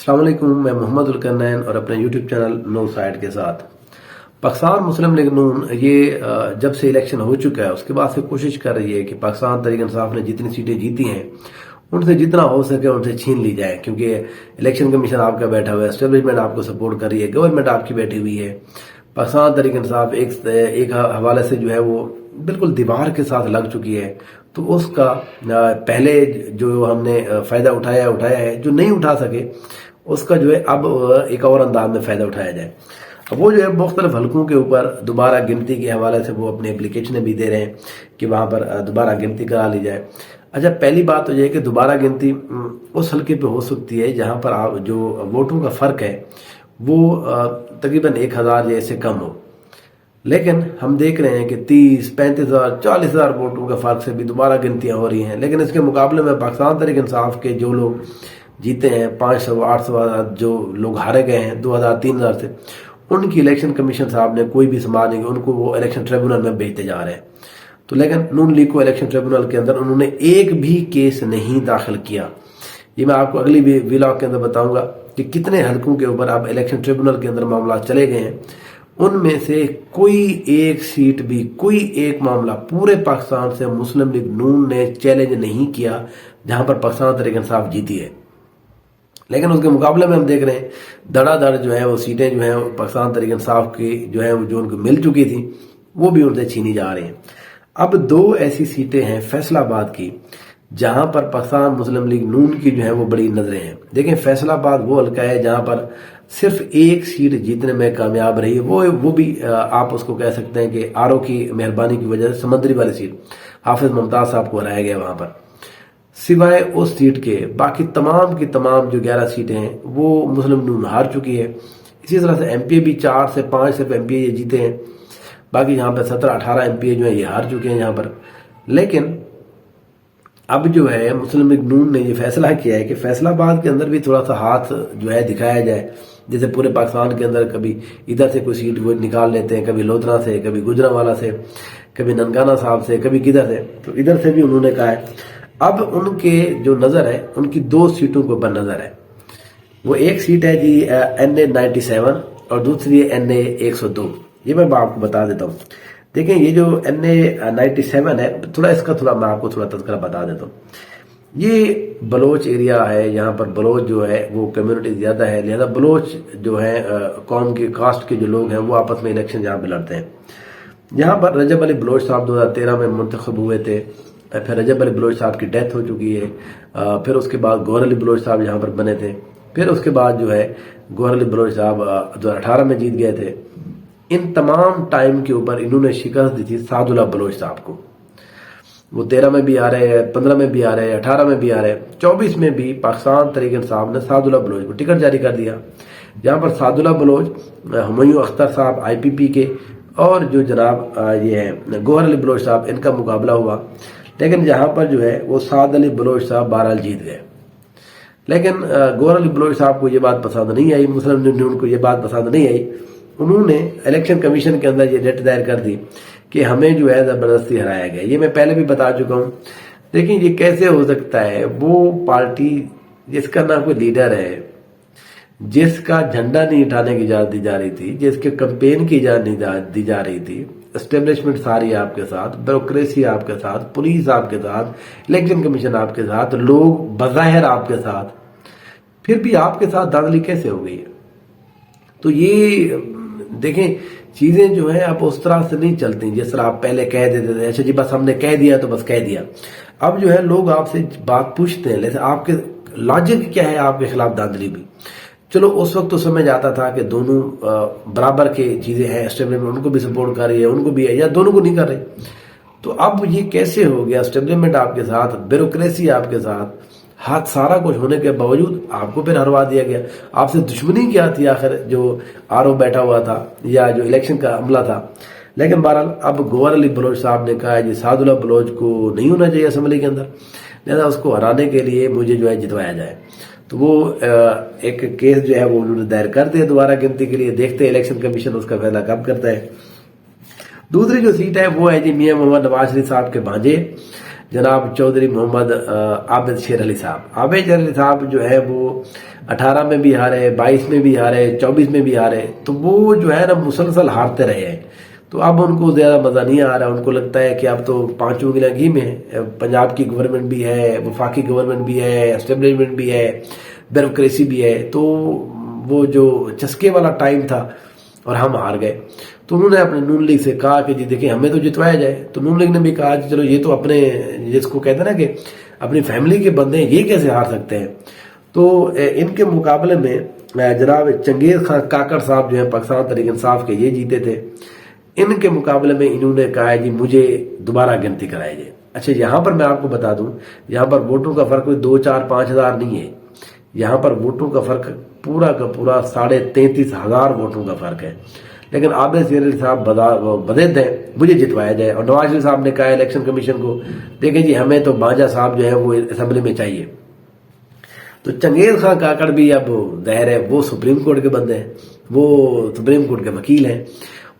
अस्सलाम वालेकुम, मैं मोहम्मद उलकरनैन और अपने यूट्यूब चैनल नो साइड के साथ। पाकिस्तान मुस्लिम लीग नून ये जब से इलेक्शन हो चुका है उसके बाद से कोशिश कर रही है कि पाकिस्तान तहरीक इंसाफ ने जितनी सीटें जीती हैं उनसे जितना हो सके उनसे छीन ली जाए, क्योंकि इलेक्शन कमीशन आपका बैठा हुआ है, एस्टेब्लिशमेंट आपको सपोर्ट कर रही है, गवर्नमेंट आपकी बैठी हुई है। पाकिस्तान तहरीक इंसाफ एक हवाले से जो है वो बिल्कुल दीवार के साथ लग चुकी है, तो उसका पहले जो हमने फायदा उठाया है, जो नहीं उठा सके उसका जो है अब एक और अंदाज में फायदा उठाया जाए। अब वो जो है मुख्तलिफ हलकों के ऊपर दोबारा गिनती के हवाले से वो अपनी एप्लीकेशनें भी दे रहे हैं कि वहां पर दोबारा गिनती करा ली जाए। अच्छा, पहली बात तो ये है कि दोबारा गिनती उस हल्के पे हो सकती है जहां पर आप जो वोटों का फर्क है वो तकरीबन 1000 या इससे कम हो, लेकिन हम देख रहे हैं कि 30, 35,000, 40,000 वोटों का फर्क से भी दोबारा गिनतियां हो रही हैं। लेकिन इसके मुकाबले में पाकिस्तान तहरीक इंसाफ के जो लोग जीते हैं 500, 800 जो लोग हारे गए हैं 2000, 3000 से, उनकी इलेक्शन कमीशन साहब ने कोई भी संभाल नहीं, उनको वो इलेक्शन ट्रिब्यूनल में भेजते जा रहे हैं। तो लेकिन नून लीग को इलेक्शन ट्रिब्यूनल के अंदर उन्होंने एक भी केस नहीं दाखिल किया। ये मैं आपको अगली व्लॉग के अंदर बताऊंगा कि कितने हलकों के ऊपर अब इलेक्शन ट्रिब्यूनल के अंदर मामला चले गए हैं। उनमें से कोई एक सीट भी, कोई एक मामला पूरे पाकिस्तान से मुस्लिम लीग नून ने चैलेंज नहीं किया जहां पर पाकिस्तान तहरीक इंसाफ जीती है। लेकिन उसके मुकाबले में हम देख रहे हैं धड़ाधड़ जो है वो सीटें जो है पाकिस्तान तहरीक इंसाफ की जो है जो उनको मिल चुकी थी वो भी उनसे छीनी जा रही हैं। अब 2 ऐसी सीटें हैं फैसलाबाद की जहां पर पाकिस्तान मुस्लिम लीग नून की जो है वो बड़ी नजरें हैं। देखें, फैसलाबाद वो हल्का है जहां पर सिर्फ एक सीट जीतने में कामयाब रही है, वो भी आप उसको कह सकते हैं कि आरओ की मेहरबानी की वजह से समंदरी वाली सीट हाफिज मुमताज साहब को हराया गया वहां पर। सिवाय उस सीट के बाकी तमाम की तमाम जो 11 सीटें हैं वो मुस्लिम नून हार चुकी है। इसी तरह से एमपीए भी 4 से 5 सिर्फ एमपीए ये जीते हैं, बाकी यहाँ पे 17-18 एमपीए जो है ये हार चुके हैं यहाँ पर। लेकिन अब जो है मुस्लिम लीग नून ने ये फैसला किया है कि फैसलाबाद के अंदर भी थोड़ा सा हाथ जो है दिखाया जाए। जैसे पूरे पाकिस्तान के अंदर कभी इधर से कोई सीट वो निकाल लेते हैं, कभी लोधरा से, कभी गुजरांवाला से, कभी ननकाना साहब से, कभी किधर से, तो इधर से भी उन्होंने कहा है। अब उनके जो नजर है उनकी 2 सीटों के ऊपर नजर है। वो एक सीट है जी NA 97 और दूसरी है NA 102। ये मैं आपको बता देता हूँ। देखें, ये जो NA 97 है, थोड़ा मैं आपको थोड़ा तज़किरा बता देता हूँ। ये बलोच एरिया है, यहाँ पर बलोच जो है वो कम्युनिटी ज्यादा है, लिहाजा बलोच जो है कौम के कास्ट के जो लोग हैं वो आपस में इलेक्शन यहाँ पे लड़ते हैं। यहाँ पर रजब अली बलोच साहब 2013 में मुंतखब हुए थे, फिर रजब अली बलोच साहब की डेथ हो चुकी है, फिर उसके बाद गौहर अली बलोच साहब यहाँ पर बने थे, फिर उसके बाद जो है गौहर अली बलोच साहब 2018 में जीत गए थे। इन तमाम टाइम के ऊपर इन्होंने शिकस्त दी थी सादुल्लाह बलोच साहब को। वो 13 में भी आ रहे हैं, 15 में भी आ रहे हैं, 18 में भी आ रहे हैं, 24 में भी पाकिस्तान तहरीक इंसाफ ने सादुल्लाह बलोच को टिकट जारी कर दिया। जहां पर सादुल्लाह बलोच, हुमायूं अख्तर साहब IPP के और जो जनाब ये है गौहर अली बलोच साहब, इनका मुकाबला हुआ। लेकिन जहां पर जो है वो साद अली बलोच साहब बहरहाल जीत गए। लेकिन गौहर अली बलोच साहब को ये बात पसंद नहीं आई, मुस्लिम लीग नून को ये बात पसंद नहीं आई। उन्होंने इलेक्शन कमीशन के अंदर ये रिट दायर कर दी कि हमें जो है जबरदस्ती हराया गया। ये मैं पहले भी बता चुका हूं। लेकिन ये कैसे हो सकता है? वो पार्टी जिसका ना कोई लीडर है, जिसका झंडा नहीं उठाने की इजाजत दी जा रही थी, जिसके कैंपेन की इजाजत नहीं दी जा रही थी, एस्टेब्लिशमेंट सारी आपके साथ, ब्यूरोक्रेसी आपके साथ, पुलिस आपके साथ, इलेक्शन कमीशन आपके साथ, लोग बज़ाहिर आपके साथ, फिर भी आपके साथ धांधली कैसे हो गई है? तो ये देखें, चीजें जो है अब उस तरह से नहीं चलती जिस तरह आप पहले कह देते थे, अच्छा जी बस हमने कह दिया तो बस कह दिया। अब जो है लोग आपसे बात पूछते हैं, जैसे आपके लॉजिक क्या है आपके खिलाफ धांधली भी। चलो उस वक्त तो समझ आता था कि दोनों बराबर के चीजें हैं, एस्टेब्लिशमेंट उनको भी सपोर्ट कर रही है, उनको भी है, या दोनों को नहीं कर रही। तो अब ये कैसे हो गया? एस्टेब्लिशमेंट आपके साथ, ब्यूरोक्रेसी आपके साथ, हाथ सारा कुछ होने के बावजूद आपको फिर हरवा दिया गया। आपसे दुश्मनी क्या थी आखिर जो आरओ बैठा हुआ था या जो इलेक्शन का अमला था? लेकिन बहरहाल अब गौहर अली बलोच साहब ने कहा जी सादुल्लाह बलोच को नहीं होना चाहिए असेंबली के अंदर, लिहाजा उसको हराने के लिए मुझे जो है जितवाया जाए। तो वो एक केस जो है वो उन्होंने दायर कर दिया दोबारा गिनती के लिए। देखते हैं इलेक्शन कमीशन उसका फैसला कब करता है। दूसरी जो सीट है वो है जी मियां मोहम्मद नवाज शरीफ साहब के भांजे, जनाब चौधरी मोहम्मद आबिद शेर अली साहब। आबिद शेर अली साहब जो है वो 18 में भी हारे, 22 में भी हारे, 24 में भी हारे, तो वो जो है ना मुसलसल हारते रहे हैं। तो अब उनको ज्यादा मजा नहीं आ रहा, उनको लगता है कि अब तो 5 उंगलियां घी में है, पंजाब की गवर्नमेंट भी है, वफाकी गवर्नमेंट भी है, एस्टेब्लिशमेंट भी है, ब्यूरोक्रेसी भी है, तो वो जो चस्के वाला टाइम था और हम हार गए। तो उन्होंने अपने नून लीग से कहा कि जी देखिए हमें तो जितवाया जाए। तो नून लीग ने भी कहा कि चलो ये तो अपने, जिसको कहते हैं ना कि अपनी फैमिली के बंदे हैं, ये कैसे हार सकते हैं। तो इनके मुकाबले में जनाब चंगेज खान काकड़ साहब जो है पाकिस्तान तहरीक इंसाफ के, ये जीते थे। इनके मुकाबले में इन्होंने कहा जी मुझे दोबारा गिनती कराई जाए। अच्छा, यहां पर मैं आपको बता दूं, यहां पर वोटों का फर्क कोई 2, 4, 5 हजार नहीं है। यहां पर वोटों का फर्क पूरा का पूरा 33,500 वोटों का फर्क है। लेकिन आबिद शेर अली साहब बदद हैं, मुझे जितवाया जाए। और नवाज शरीफ साहब ने कहा इलेक्शन कमीशन को, देखें जी हमें तो बांजा साहब जो है वो असेंबली में चाहिए। तो चंगेज खान काकड़ भी अब ज़ाहिर है वो सुप्रीम कोर्ट के बंदे हैं, वो सुप्रीम कोर्ट के वकील हैं,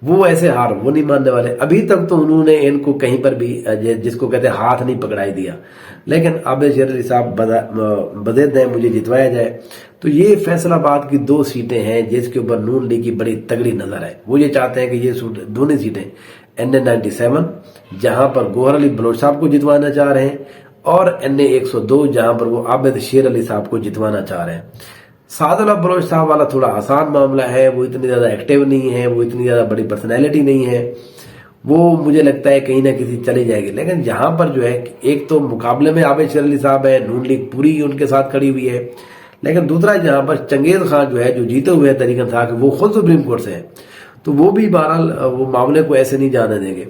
वो ऐसे हार वो नहीं मानने वाले। अभी तक तो उन्होंने इनको कहीं पर भी जिसको कहते हैं हाथ नहीं पकड़ाई दिया। लेकिन आबिद शेर अली साहब बदद हैं, मुझे जितवाया जाए। तो ये फैसलाबाद की 2 सीटें हैं जिसके ऊपर नून लीग की बड़ी तगड़ी नजर है। वो ये चाहते हैं कि ये दोनों सीटें NA 97 जहां पर गौहर अली बलोच साहब को जितवाना चाह रहे हैं, और NA 102 जहां पर वो आबिद शेर अली साहब को जितवाना चाह रहे हैं। सादुल्लाह बलोच साहब वाला थोड़ा आसान मामला है, वो इतनी ज्यादा एक्टिव नहीं है, वो इतनी ज्यादा बड़ी पर्सनैलिटी नहीं है, वो मुझे लगता है कहीं ना किसी चले जाएगी। लेकिन जहां पर जो है एक तो मुकाबले में आबिद शेर अली साहब है, नून लीग पूरी उनके साथ खड़ी हुई है, लेकिन दूसरा जहां पर चंगेज खान जो है जो जीते हुए हैं तरीक इंसाफ के, वो खुद सुप्रीम कोर्ट से है, तो वो भी बहरहाल वो मामले को ऐसे नहीं जाने देंगे।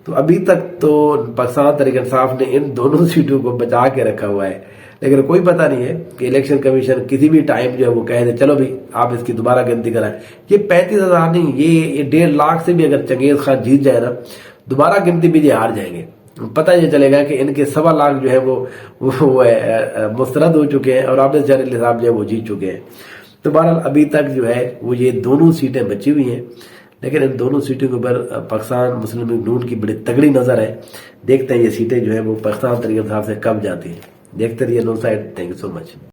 तो अभी तक तो पाकिस्तान तहरीक इंसाफ ने इन दोनों सीटों को बचा के रखा हुआ है, लेकिन कोई पता नहीं है कि इलेक्शन कमीशन किसी भी टाइम जो है वो कह दे चलो भी आप इसकी दोबारा गिनती कराएं। ये 35,000 नहीं, ये 1.5 लाख से भी अगर चंगेज खान जीत जाए ना, दोबारा गिनती भी ये हार जाएंगे। पता ये चलेगा कि इनके 1.25 लाख जो है वो मुस्तरद हो चुके हैं और आबिद शेर अली साहब जो है वो जीत चुके हैं। तो बहरहाल अभी तक जो है वो ये दोनों सीटें बची हुई हैं, लेकिन इन दोनों सीटों के ऊपर पाकिस्तान मुस्लिम लीग नून की बड़ी तगड़ी नजर है। देखते हैं ये सीटें जो है वो पाकिस्तान तहरीक इंसाफ से कब जाती हैं। देखते रहिए no side. Thank you so much.